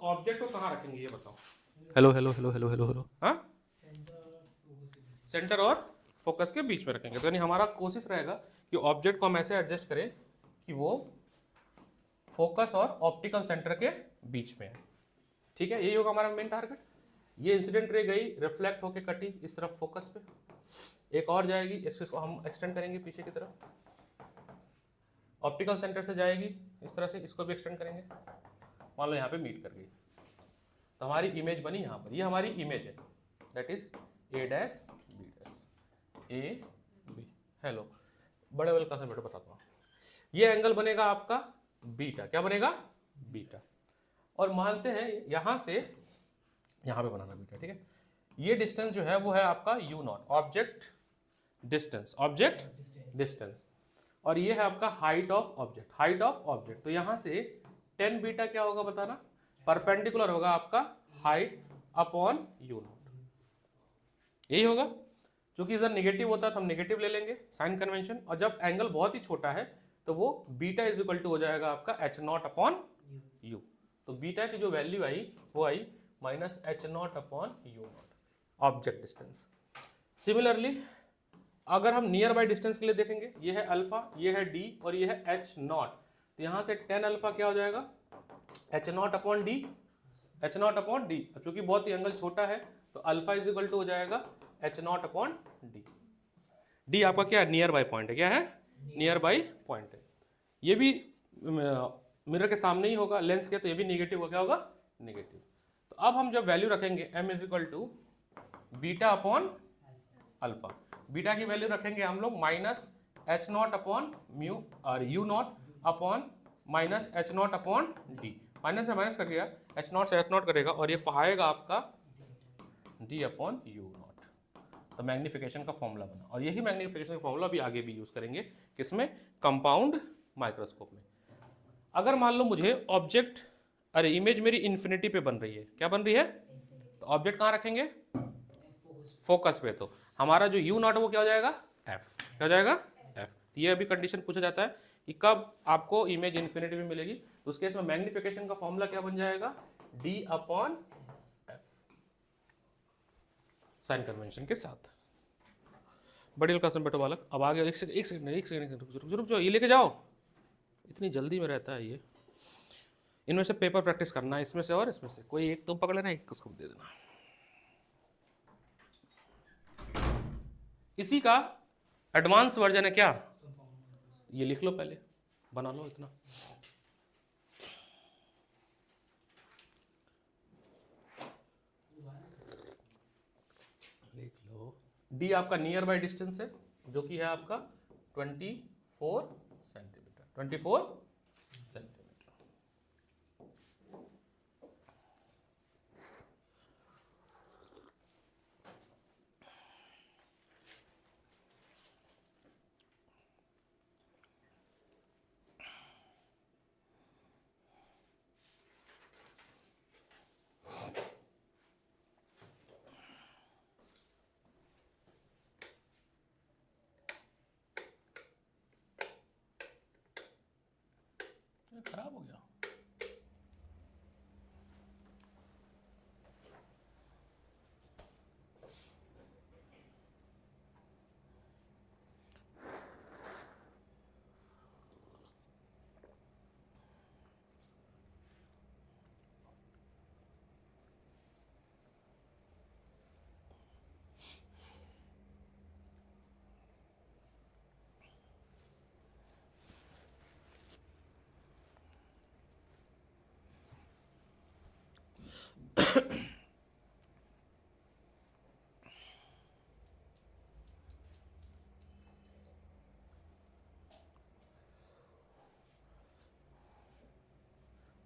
Object को कहाँ रखेंगे ये बताओ। Hello hello hello hello hello hello, हाँ सेंटर और फोकस के बीच में रखेंगे। तो यानी हमारा कोशिश रहेगा कि ऑब्जेक्ट को हम ऐसे एडजस्ट करें कि वो फोकस और ऑप्टिकल सेंटर के बीच में है। ठीक है, यही होगा हमारा मेन टारगेट। ये इंसिडेंट रे गई, रिफ्लेक्ट होके कटी इस तरफ फोकस पे, एक और जाएगी, इसको हम एक्सटेंड करेंगे पीछे की तरफ, ऑप्टिकल सेंटर से जाएगी इस तरह से, इसको भी एक्सटेंड करेंगे, मान लो यहाँ पे मीट कर गई, तो हमारी इमेज बनी यहाँ पर। ये हमारी इमेज है, that is A dash B dash, A B. Hello, बड़े वाले क्लास में बेटा बताता हूँ। ये एंगल बनेगा आपका बीटा, क्या बनेगा बीटा, और मानते हैं यहां से यहां पे बनाना बीटा। ठीक है, ये डिस्टेंस जो है वो है आपका u not, object distance, object distance, और ये है आपका height of object, height of object. तो यहां से 10 बीटा क्या होगा बताना, परपेंडिकुलर होगा आपका हाइट अपॉन u नॉट, यही होगा। क्योंकि इधर निगेटिव होता है तो हम निगेटिव ले लेंगे साइन कन्वेंशन, और जब एंगल बहुत ही छोटा है तो वो बीटा इज इक्वल टू हो जाएगा आपका एच नॉट अपॉन यू। तो बीटा की जो वैल्यू आई वो आई minus h not upon you not, object distance. Similarly अगर हम नियर बाय डिस्टेंस के लिए देखेंगे, ये है अल्फा, ये है डी और ये है एच नॉट, तो यहां से 10 अल्फा क्या हो जाएगा H not upon D, H not upon D. चूंकि बहुत ही एंगल छोटा है तो अल्फा इज इक्वल टू हो जाएगा H not upon D. D आपका क्या है, नियर बाय पॉइंट है, क्या है नियर बाय पॉइंट है। ये भी मिरर के सामने ही होगा लेंस के, तो ये भी निगेटिव हो, क्या होगा निगेटिव। तो अब हम जब वैल्यू रखेंगे m is equal to beta upon alpha, beta की वैल्यू रखेंगे हम लोग minus h not upon mu और u not upon minus h not upon D, minus से माइनस कर दिया, एच नॉट से एच नॉट करेगा और ये आएगा आपका डी अपॉन यू नॉट। तो मैग्निफिकेशन का फॉर्मूला बना, और यही मैग्निफिकेशन का फॉर्मूला भी आगे भी यूज करेंगे किसमें, कंपाउंड माइक्रोस्कोप में। अगर मान लो मुझे ऑब्जेक्ट, अरे इमेज मेरी इन्फिनिटी पे बन रही है, क्या बन रही है, तो ऑब्जेक्ट कहाँ रखेंगे फोकस पे, तो हमारा जो यू नॉट वो क्या हो जाएगा एफ, क्या हो जाएगा एफ। ये अभी कंडीशन पूछा जाता है कि कब आपको इमेज इन्फिनिटी में मिलेगी, तो उसके इसमें मैग्निफिकेशन का फॉर्मूला क्या बन जाएगा D upon F, sign convention के साथ। बड़ी क्लास में बैठो बालक, अब आगे एक सेकंड रुक जाओ, ये लेके जाओ, इतनी जल्दी में रहता है ये। इनमें से पेपर प्रैक्टिस करना है, इसमें से और इसमें से कोई एक तुम पकड़ लेना, एक उसको दे देना। इसी का एडवांस वर्जन है क्या, ये लिख लो पहले, बना लो इतना। लिख लो, डी आपका नियर बाय डिस्टेंस है जो कि है आपका 24 सेंटीमीटर, 24 सेंटीमीटर। खराब हो गया,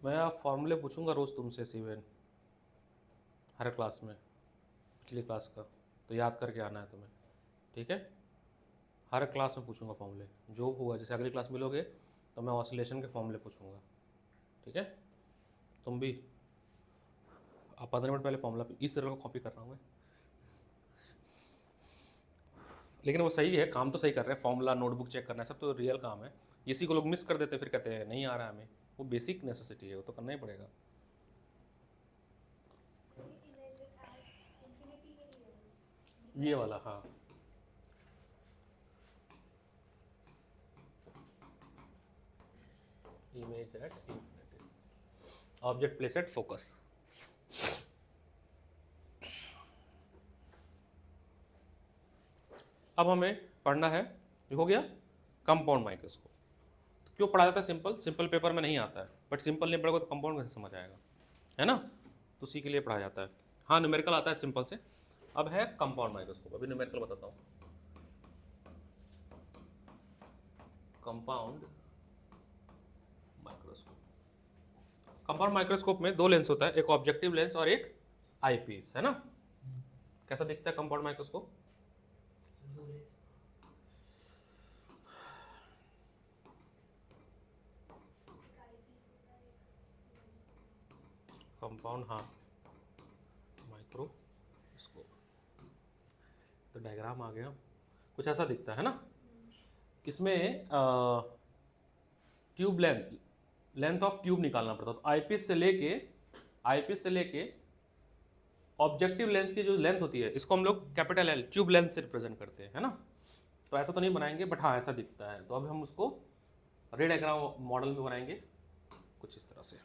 मैं आप फॉर्मूले पूछूंगा रोज तुमसे सीवेन, हर क्लास में, पिछली क्लास का, तो याद करके आना है तुम्हें, ठीक है। हर क्लास में पूछूंगा फॉर्मूले, जो हुआ जैसे अगली क्लास मिलोगे तो मैं ऑसिलेशन के फॉर्मूले पूछूंगा, ठीक है। तुम भी आप 15 मिनट पहले फॉर्मूला इस तरह का कॉपी कर रहा हूँ मैं, लेकिन वो सही है, काम तो सही कर रहे हैं, फॉर्मूला नोटबुक चेक करना है सब तो रियल काम है। इसी को लोग मिस कर देते फिर कहते हैं नहीं आ रहा है हमें, वो बेसिक नेसेसिटी है, वो तो करना ही पड़ेगा। ये वाला, हाँ, image at infinity, object place at focus. अब हमें पढ़ना है, ये हो गया कंपाउंड माइक्रोस्कोप। तो क्यों पढ़ा जाता है सिंपल? सिंपल पेपर में नहीं आता है, बट सिंपल नहीं पढ़ोगे तो कंपाउंड कैसे समझ आएगा, है ना? तो उसी के लिए पढ़ा जाता है। हाँ, न्यूमेरिकल आता है सिंपल से। अब है कंपाउंड माइक्रोस्कोप, अभी न्यूमेरिकल बताता हूँ। कंपाउंड माइक्रोस्कोप, कंपाउंड माइक्रोस्कोप में दो लेंस होता है, एक ऑब्जेक्टिव लेंस और एक आईपीस, है ना? कैसा दिखता है कंपाउंड माइक्रोस्कोप? कंपाउंड, हाँ, माइक्रोस्कोप, तो डायग्राम आ गया, कुछ ऐसा दिखता है ना? इसमें ट्यूब लेंथ ऑफ ट्यूब निकालना पड़ता है। तो आईपीस से लेके ऑब्जेक्टिव लेंस की जो लेंथ होती है, इसको हम लोग कैपिटल एल ट्यूब लेंथ से रिप्रेजेंट करते हैं, है ना? तो ऐसा तो नहीं बनाएंगे, बट हाँ ऐसा दिखता है। तो अब हम उसको रे डायग्राम मॉडल में बनाएंगे कुछ इस तरह से।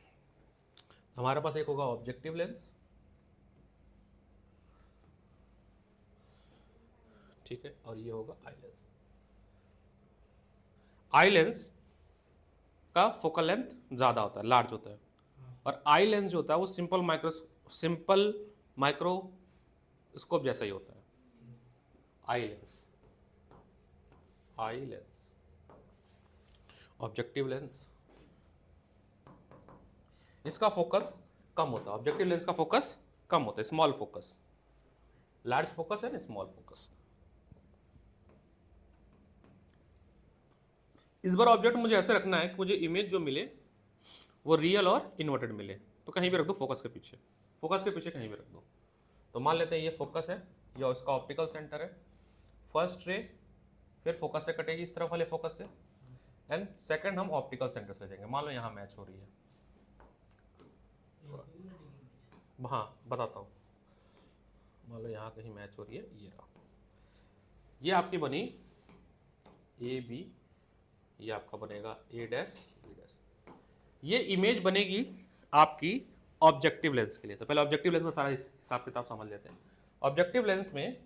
हमारे पास एक होगा ऑब्जेक्टिव लेंस, ठीक है, और ये होगा आई लेंस। आई लेंस का फोकल लेंथ ज़्यादा होता है, लार्ज होता है, और आई लेंस जो होता है वो सिंपल माइक्रोस्कोप जैसा ही होता है। आई लेंस, ऑब्जेक्टिव लेंस, इसका फोकस कम होता है। ऑब्जेक्टिव लेंस का फोकस कम होता है, स्मॉल फोकस, लार्ज फोकस है ना, स्मॉल फोकस। इस बार ऑब्जेक्ट मुझे ऐसे रखना है कि मुझे इमेज जो मिले वो रियल और इन्वर्टेड मिले, तो कहीं भी रख दो फोकस के पीछे, कहीं भी रख दो। तो मान लेते हैं ये फोकस है, ये इसका ऑप्टिकल सेंटर है, फर्स्ट रे फिर फोकस से कटेगी इस तरफ वाले फोकस से, एंड सेकंड हम ऑप्टिकल सेंटर से जाएंगे। मान लो यहाँ मैच हो रही है, हाँ बताता हूँ, मान लो यहाँ कहीं मैच हो रही है, ये रहा, ये आपकी बनी ए बी, ये आपका बनेगा ए डैश बी डैश। ये इमेज बनेगी आपकी ऑब्जेक्टिव लेंस के लिए। तो पहले ऑब्जेक्टिव लेंस का सारा हिसाब किताब समझ लेते हैं। ऑब्जेक्टिव लेंस में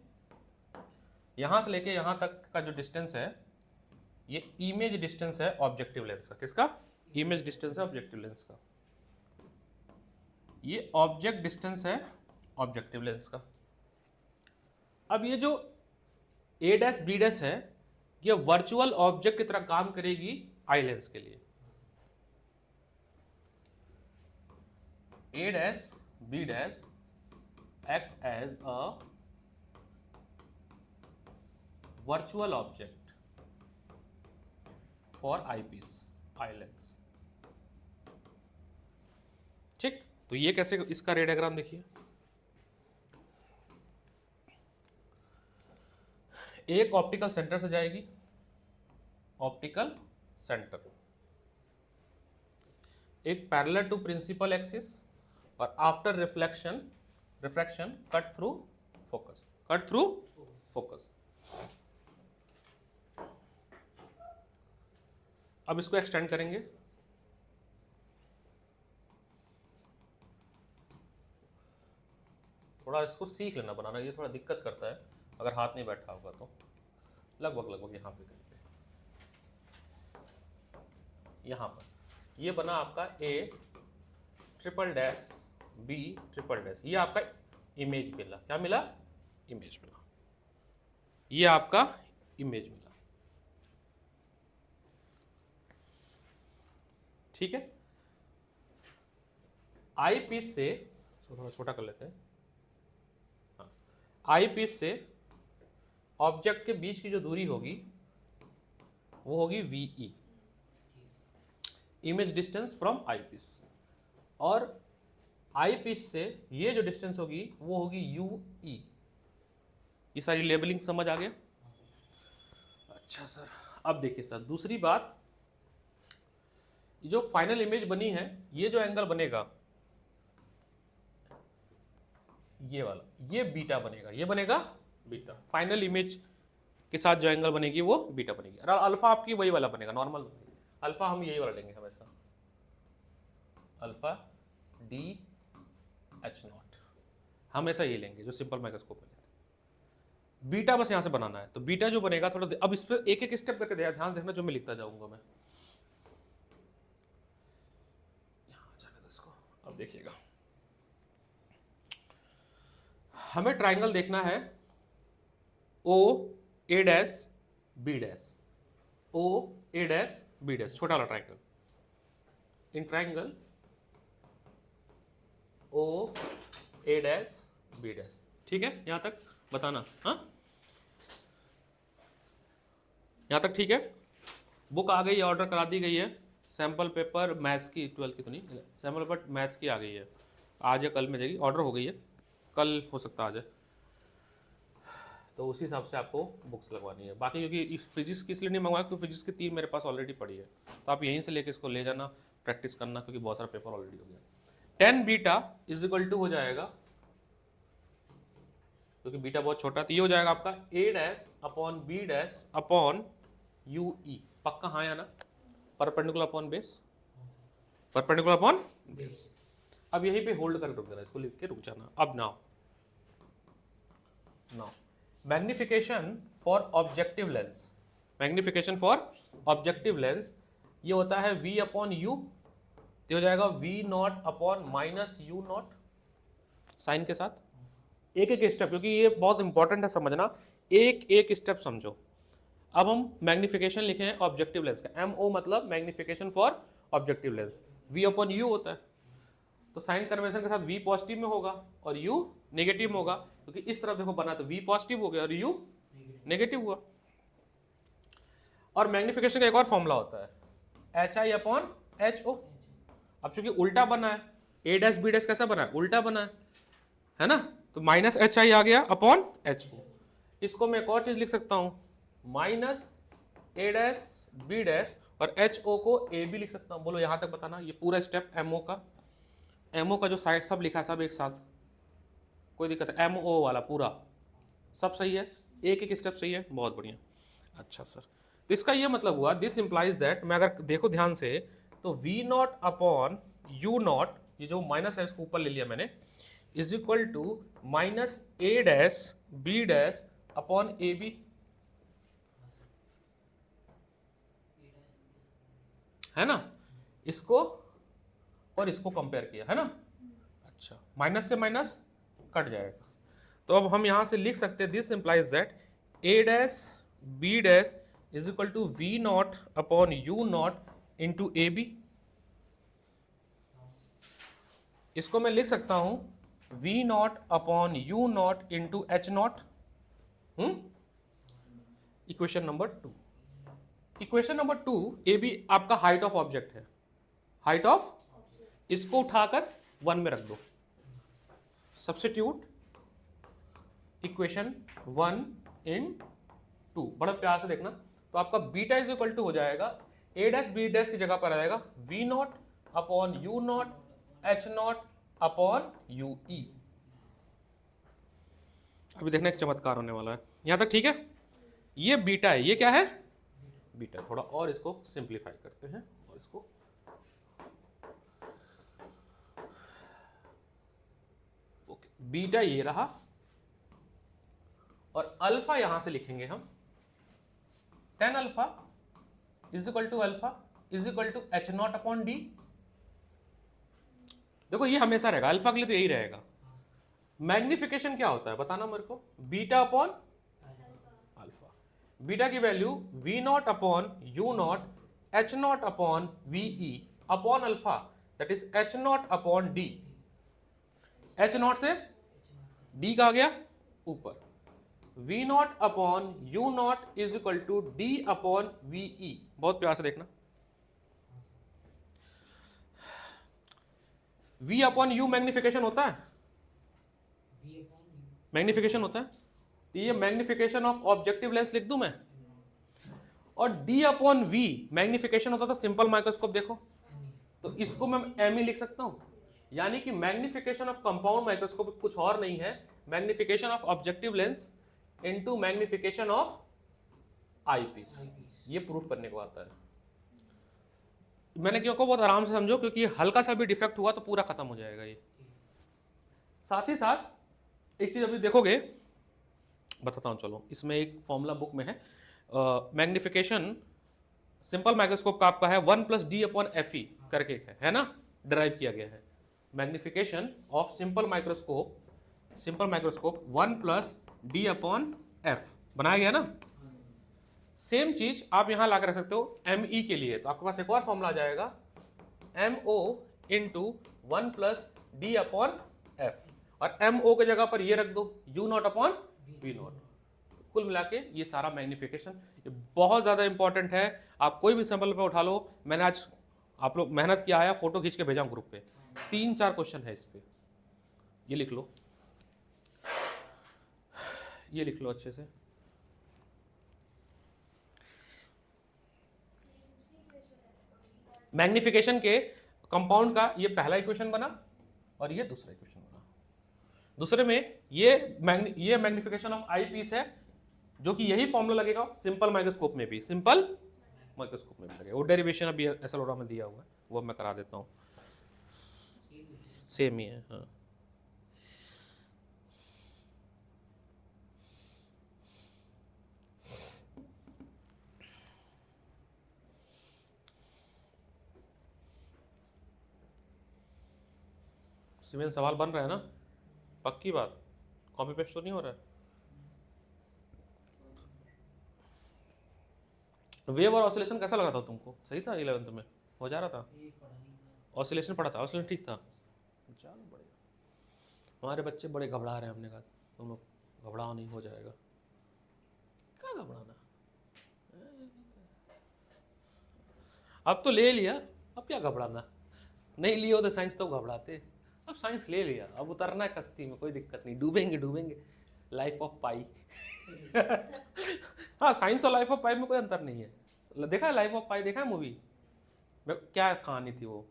यहाँ से लेके यहाँ तक का जो डिस्टेंस है, ये इमेज डिस्टेंस है ऑब्जेक्टिव लेंस का। किसका? इमेज डिस्टेंस है ऑब्जेक्टिव लेंस का। ये ऑब्जेक्ट डिस्टेंस है ऑब्जेक्टिव लेंस का। अब ये जो ए डैश बी डैश है, ये वर्चुअल ऑब्जेक्ट की तरह काम करेगी आई लेंस के लिए। A dash B dash act as a virtual object for eyepiece, eye lens. ठीक, तो ये कैसे, इसका रे डायग्राम देखिए। एक ऑप्टिकल सेंटर से जाएगी, ऑप्टिकल सेंटर, एक पैरेलल टू प्रिंसिपल एक्सिस, और after reflection cut through focus. अब इसको एक्सटेंड करेंगे, थोड़ा इसको सीख लेना बनाना, ये थोड़ा दिक्कत करता है अगर हाथ नहीं बैठा होगा तो। लगभग यहाँ पे करते हैं, यहाँ पर ये बना आपका A triple dash B triple dash, ये आपका इमेज मिला। क्या मिला? इमेज मिला, ये आपका इमेज मिला। ठीक है, आई पीस से थोड़ा छोटा कर लेते हैं। हाँ, आई पीस से ऑब्जेक्ट के बीच की जो दूरी होगी वो होगी VE, image distance from eyepiece, और आई पीस से ये जो डिस्टेंस होगी वो होगी UE। ये सारी लेबलिंग समझ आ गया? अच्छा सर, अब देखिए सर, दूसरी बात, जो फाइनल इमेज बनी है, ये जो एंगल बनेगा ये वाला, ये बीटा बनेगा, ये बनेगा बीटा। फाइनल इमेज के साथ जो एंगल बनेगी वो बीटा बनेगी। और अल्फा आपकी वही वाला बनेगा, नॉर्मल। अल्फा हम यही वाला लेंगे हमेशा, अल्फा डी एच नॉट, हमेशा ये लेंगे जो सिंपल माइक्रोस्कोप में लेते हैं। बीटा बस यहां से बनाना है, तो बीटा जो बनेगा थोड़ा, अब इस पर एक एक स्टेप करके ध्यान देखना जो मैं लिखता जाऊंगा मैं। यहां जाने दो इसको। अब देखिएगा, हमें ट्राइंगल देखना है O A dash B dash, O A dash B dash, छोटा वाला ट्राइंगल। इन triangle O A dash B dash, ठीक है? यहां तक बताना, हाँ यहां तक ठीक है? बुक आ गई है, ऑर्डर करा दी गई है। सैंपल पेपर मैथ्स की, 12 की तो नहीं, सैंपल पेपर मैथ्स की आ गई है, आज या कल में जाएगी, ऑर्डर हो गई है, कल हो सकता आ जाए, तो उसी हिसाब से आपको बुक्स लगवानी है। बाकी क्योंकि फिजिक्स की इसलिए नहीं मंगवाया क्योंकि फिजिक्स की 3 मेरे पास ऑलरेडी पड़ी है, तो आप यहीं से लेके इसको ले जाना, प्रैक्टिस करना, क्योंकि बहुत सारा पेपर ऑलरेडी हो गया। 10 बीटा इज इक्वल टू हो जाएगा, क्योंकि बीटा बहुत छोटा, तो ये हो जाएगा आपका A dash upon B dash upon you e. पक्का हाँ या ना? Perpendicular upon base, perpendicular upon base. अब यहीं पे होल्ड करके रुक जाना, इसको लिख के रुक जाना। अब now magnification for objective lens, magnification for objective lens ये होता है v अपॉन यू, तो हो जाएगा v not upon minus U not, sign के साथ। एक एक स्टेप, क्योंकि ये बहुत इंपॉर्टेंट है समझना, एक एक स्टेप समझो। अब हम मैग्निफिकेशन लिखे हैं ऑब्जेक्टिव लेंस का, MO मतलब magnification for objective lens, v upon you होता है, तो साइन कन्वेंशन के साथ v पॉजिटिव में होगा और u नेगेटिव में होगा, क्योंकि इस तरफ देखो बना तो v पॉजिटिव हो गया और u नेगेटिव हुआ। और मैग्निफिकेशन का एक और फॉर्मूला होता है HI अपॉन HO। अब चूंकि उल्टा बना है, a डैश b डैश कैसा बना है? उल्टा बना है ना, तो माइनस HI आ गया अपॉन HO। इसको मैं एक और चीज लिख सकता हूं, minus a dash b dash और HO को AB लिख सकता हूं। बोलो यहां तक बताना, ये पूरा स्टेप MO का जो साइड सब लिखा है सब एक साथ, कोई दिक्कत है? MO वाला पूरा सब सही है, एक एक स्टेप सही है, बहुत बढ़िया। अच्छा सर, तो इसका ये मतलब हुआ, दिस इंप्लाइज दैट, मैं अगर देखो ध्यान से तो V not upon you not, ये जो माइनस है इसको ऊपर ले लिया मैंने, is equal to minus A dash B dash upon A B, है ना? इसको और इसको कंपेयर किया है ना। अच्छा, माइनस से माइनस कट जाएगा, तो अब हम यहां से लिख सकते हैं, this implies that A dash B dash is equal to V not upon you not into A B. इसको मैं लिख सकता हूं V not upon you not into H not. Equation number 2। Equation number 2, A B आपका height of object है, height of, इसको उठाकर 1 में रख दो, सब्स्टिट्यूट इक्वेशन 1 इन 2, बड़ा प्यार से देखना, तो आपका बीटा इज इक्वल टू हो जाएगा ए डैश बी डैश की जगह पर आ जाएगा V not upon you not H not upon you E. अभी देखना एक चमत्कार होने वाला है, यहां तक ठीक है? ये बीटा है, ये क्या है? बीटा। थोड़ा और इसको सिंप्लीफाई करते हैं और इसको ओके, बीटा ये रहा और अल्फा यहां से लिखेंगे हम, 10 alpha is equal to H not upon D. देखो ये हमेशा रहेगा, अल्फा के लिए तो यही रहेगा। मैग्निफिकेशन क्या होता है बताना मेरे को? Beta upon alpha. बीटा की value V not upon you not H not upon VE upon alpha, that is H not upon D. H not से डी का आ गया ऊपर, V not upon you not is equal to D upon VE. बहुत प्यार से देखना, v upon you magnification होता है, मैग्निफिकेशन होता है, तो ये मैग्निफिकेशन ऑफ ऑब्जेक्टिव लेंस लिख दूं मैं, और d अपॉन v मैग्निफिकेशन होता था सिंपल माइक्रोस्कोप, देखो तो इसको मैं m लिख सकता हूं, यानी कि मैग्निफिकेशन ऑफ कंपाउंड माइक्रोस्कोप कुछ और नहीं है, magnification of objective lens into magnification of eyepiece. ये प्रूफ करने को आता है। मैंने क्यों को बहुत आराम से समझो, क्योंकि हल्का सा भी डिफेक्ट हुआ तो पूरा खत्म हो जाएगा ये। साथ ही साथ एक चीज अभी देखोगे, बताता हूं चलो, इसमें एक फॉर्मूला बुक में है, मैग्निफिकेशन सिंपल माइक्रोस्कोप का आपका है 1+d/Fe करके है ना, डिराइव किया गया है। Magnification of simple microscope 1+d/F बनाया गया ना। सेम चीज आप यहां ला कर रख सकते हो ME के लिए, तो आपके पास एक और फॉर्मूला आ जाएगा MO इंटू 1+d/F, और MO की जगह पर ये रख दो U0/V0। कुल मिला के ये सारा मैग्निफिकेशन, ये बहुत ज़्यादा इंपॉर्टेंट है। आप कोई भी सैंपल पे उठा लो, मैंने आज आप लोग मेहनत किया है, फोटो खींच के भेजा ग्रुप पे, 3-4 क्वेश्चन है इस पे, ये लिख लो, ये लिख लो अच्छे से। मैग्निफिकेशन के कंपाउंड का ये पहला इक्वेशन बना और ये दूसरा इक्वेशन बना। दूसरे में ये मैग्निफिकेशन ऑफ आई पीस है, जो कि यही फॉर्मूला लगेगा सिंपल माइक्रोस्कोप में भी, सिंपल माइक्रोस्कोप में भी लगेगा। वो डेरिवेशन अभी एसएलओरा में दिया हुआ है, वो मैं करा देता हूँ, सेम ही है। हाँ, सिविल सवाल बन रहा है ना, पक्की बात, कॉपी पेस्ट तो नहीं हो रहा है। वेव और ऑसिलेशन कैसा लगा था तुमको? सही था 11th में, हो जा रहा था? ऑसिलेशन पढ़ा था, ऑसिलेशन ठीक था, चलो बढ़िया। हमारे बच्चे बड़े घबरा रहे हैं, हमने कहा तुम लोग घबराओ नहीं, हो जाएगा। क्या घबराना, अब तो ले लिया, अब क्या घबराना, नहीं लिया तो साइंस तो घबराते, अब साइंस ले लिया, अब उतरना है कश्ती में, कोई दिक्कत नहीं, डूबेंगे डूबेंगे, लाइफ ऑफ पाई। हाँ, साइंस और लाइफ ऑफ पाई में कोई अंतर नहीं है। देखा है लाइफ ऑफ पाई, देखा है मूवी? क्या कहानी थी वो,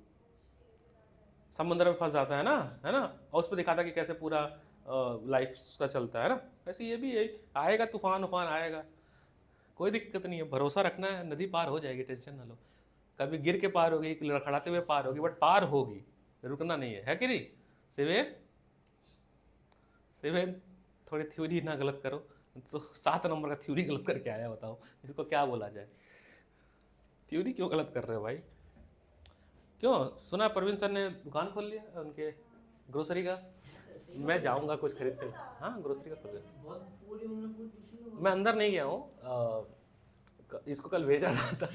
समुद्र में फंस जाता है ना, और उस पर दिखाता कि कैसे पूरा लाइफ का चलता है ना, वैसे ये भी है, आएगा तूफान उफान आएगा, कोई दिक्कत नहीं है, भरोसा रखना है, नदी पार हो जाएगी, टेंशन ना लो। कभी गिर के पार होगी, लड़खड़ाते हुए पार होगी, बट पार होगी, रुकना नहीं है कि नहीं? सिवेन सिवेन थोड़ी थ्योरी ना गलत करो, तो 7 नंबर का थ्योरी गलत करके आया, बताओ इसको क्या बोला जाए? थ्योरी क्यों गलत कर रहे हो भाई? क्यों? सुना प्रवीण सर ने दुकान खोल लिया उनके ग्रोसरी का, मैं जाऊंगा कुछ खरीद कर। हाँ, ग्रोसरी का खोल लिया, मैं अंदर नहीं गया हूँ, इसको कल भेजा रहा था।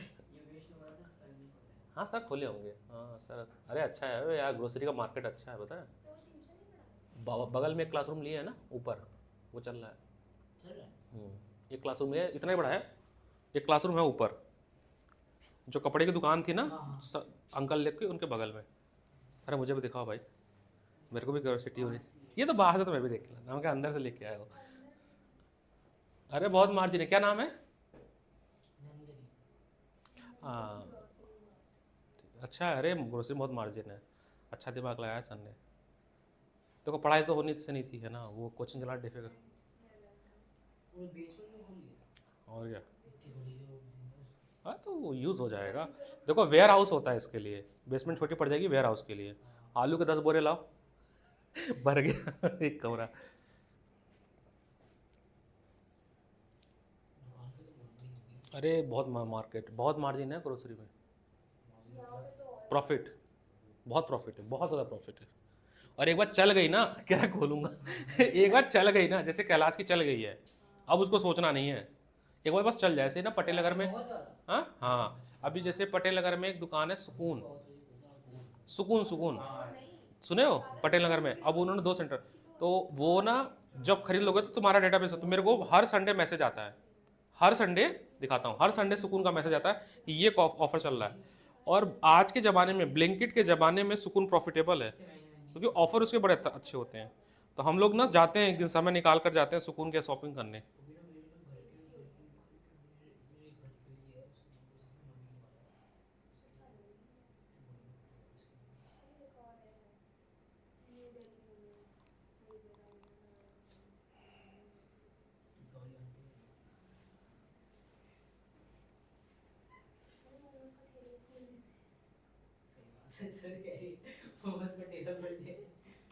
हाँ सर, खोले होंगे, हाँ सर, अरे अच्छा है यार, ग्रोसरी का मार्केट अच्छा है, पता है, बगल में एक क्लासरूम लिया है ना ऊपर, वो चल रहा है। एक क्लासरूम है, इतना ही बड़ा है, एक क्लासरूम है ऊपर, जो कपड़े की दुकान थी ना, अंकल लेके उनके बगल में। अरे मुझे भी दिखाओ भाई, मेरे को भी क्यूरियोसिटी हो रही, ये तो बाहर से तो मैं भी देख लिया, हम क्या अंदर से लेके आए हो? अरे बहुत मार्जिन है, क्या नाम है? हाँ अच्छा है, अरे ग्रोसरी बहुत मार्जिन है, अच्छा दिमाग लगाया सर ने। देखो पढ़ाई तो होनी से नहीं थी, है ना, वो कोचिंग चला डिफिकल्ट, और क्या, हाँ तो वो यूज़ हो जाएगा। देखो वेयर हाउस होता है इसके लिए, बेसमेंट छोटी पड़ जाएगी, वेयर हाउस के लिए। आलू के 10 बोरे लाओ, भर गया एक कमरा। अरे बहुत मार्केट, बहुत मार्जिन है ग्रोसरी में, प्रॉफिट, बहुत प्रॉफिट है, बहुत ज़्यादा प्रॉफिट है। और एक बार चल गई ना, क्या खोलूंगा एक बार चल गई ना, जैसे कैलाश की चल गई है, अब उसको सोचना नहीं है, एक बार बस चल जाए, ऐसे ना पटेल नगर में। हाँ हाँ, अभी जैसे पटेल नगर में एक दुकान है, सुकून, सुकून सुकून, सुने हो? पटेल नगर में अब उन्होंने 2 सेंटर, तो वो ना जब खरीद लोगे तो तुम्हारा डेटाबेस, तो मेरे को हर संडे मैसेज आता है, हर संडे दिखाता हूँ, हर संडे सुकून का मैसेज आता है कि ये ऑफर चल रहा है। और आज के ज़माने में, ब्लिंकिट के ज़माने में सुकून प्रॉफिटेबल है, क्योंकि ऑफर उसके बड़े अच्छे होते हैं। तो हम लोग ना जाते हैं, एक दिन समय निकाल कर जाते हैं सुकून के शॉपिंग करने।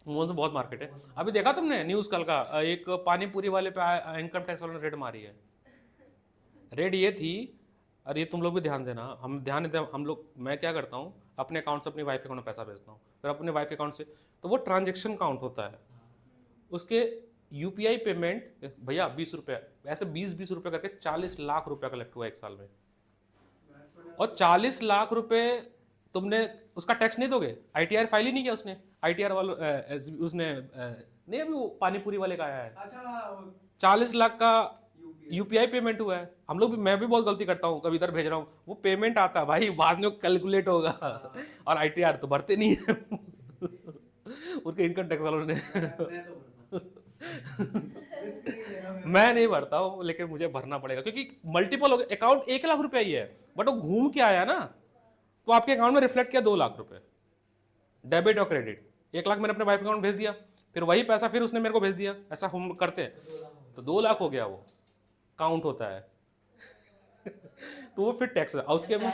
मोमोज में बहुत मार्केट है। अभी देखा तुमने न्यूज़ कल का, एक पानी पूरी वाले पे इनकम टैक्स वालों ने रेड मारी है। रेड ये थी, और ये तुम लोग भी ध्यान देना, हम ध्यान नहीं दें, हम लोग, मैं क्या करता हूँ अपने अकाउंट से अपनी वाइफ अकाउंट में पैसा भेजता हूँ, फिर अपने वाइफ अकाउंट से, तो वो ट्रांजेक्शन काउंट होता है उसके। यूपीआई पेमेंट भैया 20 रुपये, ऐसे 20-20 रुपये करके 40 लाख रुपया कलेक्ट हुआ एक साल में। और 40 लाख रुपए तुमने उसका टैक्स नहीं दोगे? आईटीआर फाइल ही नहीं किया उसने, आईटीआर वालों उसने नहीं, अभी वो पानीपुरी वाले का आया है। अच्छा, 40 लाख का यूपीआई पेमेंट हुआ है। हम लोग भी, मैं भी बहुत गलती करता हूँ, कभी इधर भेज रहा हूँ, वो पेमेंट आता है भाई, बाद में कैलकुलेट होगा। और आईटीआर तो भरते नहीं है। उनके इनकम टैक्स वालों ने मैं नहीं भरता हूँ, लेकिन मुझे भरना पड़ेगा क्योंकि मल्टीपल हो गया। अकाउंट 1 लाख रुपया ही है, बट वो घूम के आया ना, तो आपके अकाउंट में रिफ्लेक्ट किया 2 लाख रुपए, डेबिट और क्रेडिट। 1 लाख मैंने अपने वाइफ अकाउंट भेज दिया, फिर वही पैसा फिर उसने मेरे को भेज दिया, ऐसा हम करते हैं, तो 2 लाख हो गया, वो काउंट होता है। तो वो फिर टैक्स होता है उसके में।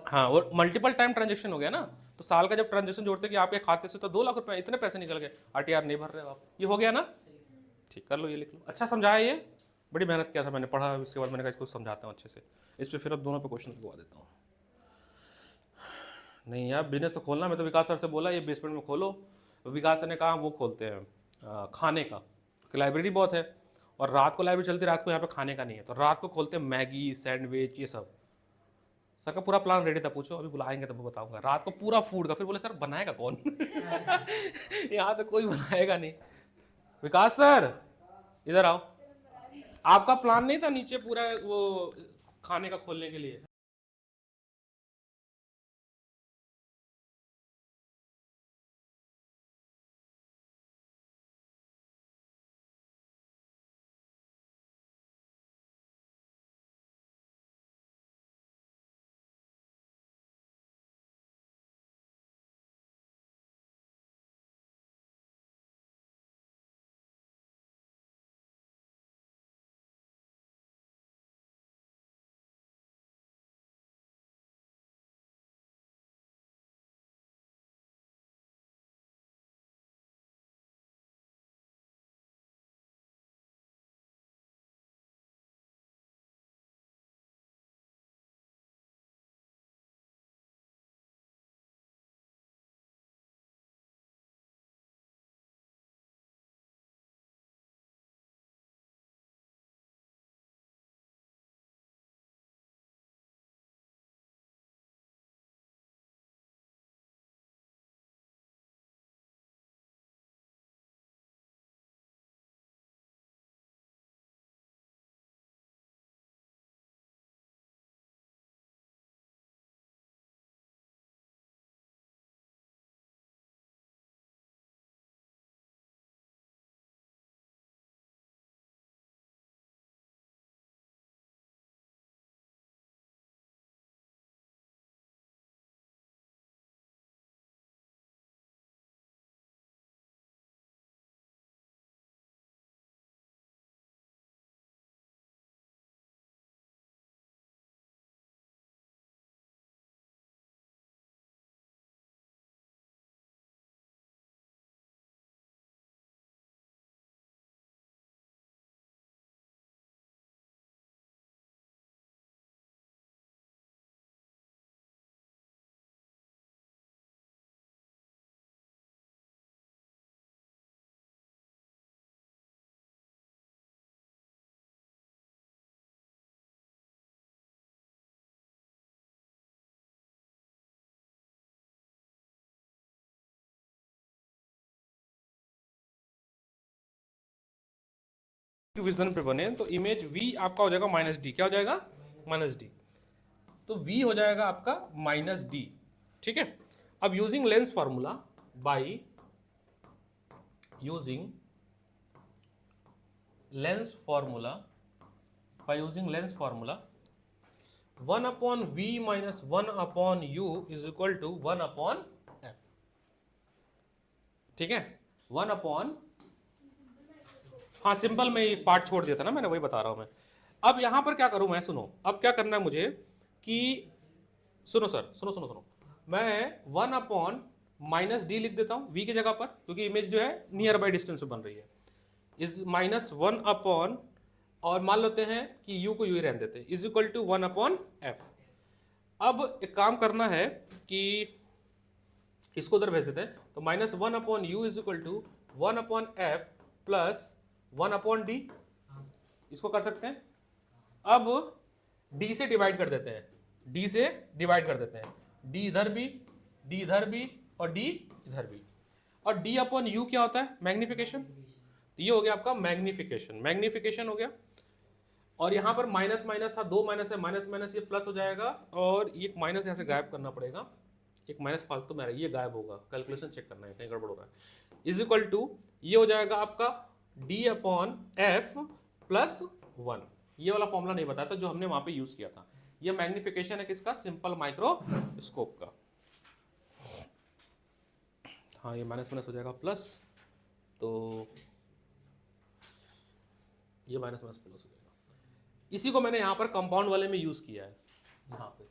हाँ, वो मल्टीपल टाइम ट्रांजेक्शन हो गया ना, तो साल का जब ट्रांजेक्शन जोड़ते कि आपके खाते से तो 2 लाख रुपए इतने पैसे निकल गए, आरटीआर नहीं भर रहे हो आप, ये हो गया ना। ठीक, कर लो, ये लिख लो। अच्छा समझाया, ये बड़ी मेहनत किया था मैंने, पढ़ा, उसके बाद मैंने कहा इसको समझाता हूँ अच्छे से। इस पर फिर अब दोनों पे क्वेश्चन लगवा देता हूँ। नहीं यार, बिजनेस तो खोलना, मैं तो विकास सर से बोला ये बेसमेंट में खोलो, विकास सर ने कहा वो खोलते हैं खाने का, लाइब्रेरी बहुत है, और रात को लाइब्रेरी चलती, रात को यहाँ पे खाने का नहीं है, तो रात को खोलते हैं मैगी, सैंडविच, ये सब। सर का पूरा प्लान रेडी था, पूछो अभी बुलाएंगे तब बताऊंगा, रात को पूरा फूड का। फिर बोले सर बनाएगा कौन? यहाँ तो कोई बनाएगा नहीं। विकास सर इधर आओ, आपका प्लान नहीं था नीचे पूरा वो खाने का खोलने के लिए? विजन पे बने तो इमेज v आपका हो जाएगा -d, क्या हो जाएगा? -d। तो v हो जाएगा आपका -d, ठीक है। अब using lens formula, by using lens formula, by using lens formula, 1/v minus 1/u is equal to 1/f, ठीक है। 1/, हाँ सिंपल में एक पार्ट छोड़ दिया था ना मैंने, वही बता रहा हूं मैं। अब यहां पर क्या करूं मैं, सुनो, अब क्या करना है मुझे कि, सुनो सर, सुनो सुनो सुनो, मैं 1/-d लिख देता हूँ v की जगह पर, क्योंकि इमेज जो है नियर बाई डिस्टेंस पे बन रही है, इज -1 और मान लेते हैं कि u को u ही रहने देते हैं, इज इक्वल टू 1/f। अब एक काम करना है कि इसको उधर भेज देते हैं, तो -1/u is equal to 1/f plus 1/d, इसको कर सकते हैं। अब d से डिवाइड कर देते हैं, d से डिवाइड कर देते हैं, d इधर भी, d इधर भी और d इधर भी, और d/u क्या होता है? मैग्निफिकेशन। तो ये हो गया आपका मैग्निफिकेशन हो गया। और यहाँ पर माइनस माइनस था, 2 माइनस है, माइनस माइनस ये प्लस हो जाएगा, और ये माइनस यहाँ से गायब करना पड़ेगा, एक माइनस फालतू में आ रहा है, ये गायब होगा, कैलकुलेशन चेक करना है कहीं गड़बड़ हो रहा है। इज इक्वल टू ये हो जाएगा आपका d/f प्लस 1। ये वाला फॉर्मूला नहीं बताया था जो हमने वहां पे यूज किया था। ये मैग्निफिकेशन है किसका? सिंपल माइक्रोस्कोप का। हाँ, ये माइनस माइनस हो जाएगा प्लस, तो ये माइनस माइनस प्लस हो जाएगा। इसी को मैंने यहाँ पर कंपाउंड वाले में यूज किया है, यहाँ पे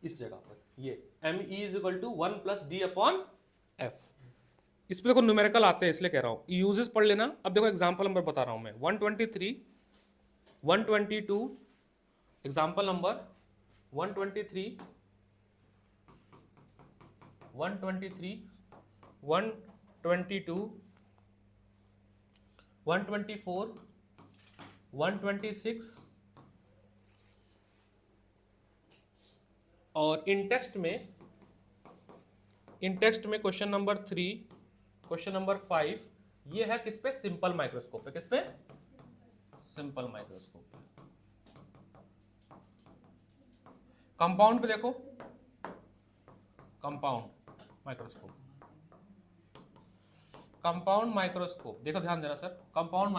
इस जगह पर, ये me is equal to 1 plus d/f। इस पे देखो न्यूमेरिकल आते हैं, इसलिए कह रहा हूँ यूजेस पढ़ लेना। अब देखो एग्जांपल नंबर बता रहा हूँ मैं, 123, 122, एग्जांपल नंबर 123, 123, 122, 124, 126, और इन टेक्स्ट में क्वेश्चन नंबर 3, क्वेश्चन नंबर 5, ये है किस पे? सिंपल माइक्रोस्कोप पे। किस पे? सिंपल माइक्रोस्कोप पे। कंपाउंड पे देखो, कंपाउंड माइक्रोस्कोप, कंपाउंड माइक्रोस्कोप देखो, ध्यान देना सर, कंपाउंड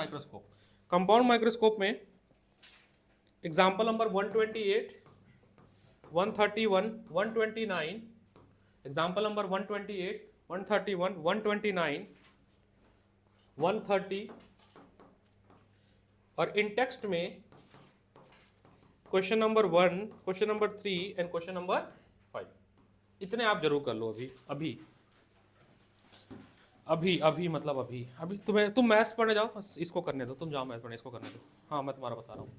माइक्रोस्कोप में एग्जांपल नंबर 128, 131, 129, एग्जांपल नंबर 128, 131, 129, 130, और इन टेक्स्ट में question number 1, question number 3 and question number 5। इतने आप जरूर कर लो अभी मतलब अभी तुम मैथ्स पढ़ने जाओ, इसको करने दो, तुम जाओ मैथ्स पढ़ने, इसको करने दो। हाँ, मैं तुम्हारा बता रहा हूँ।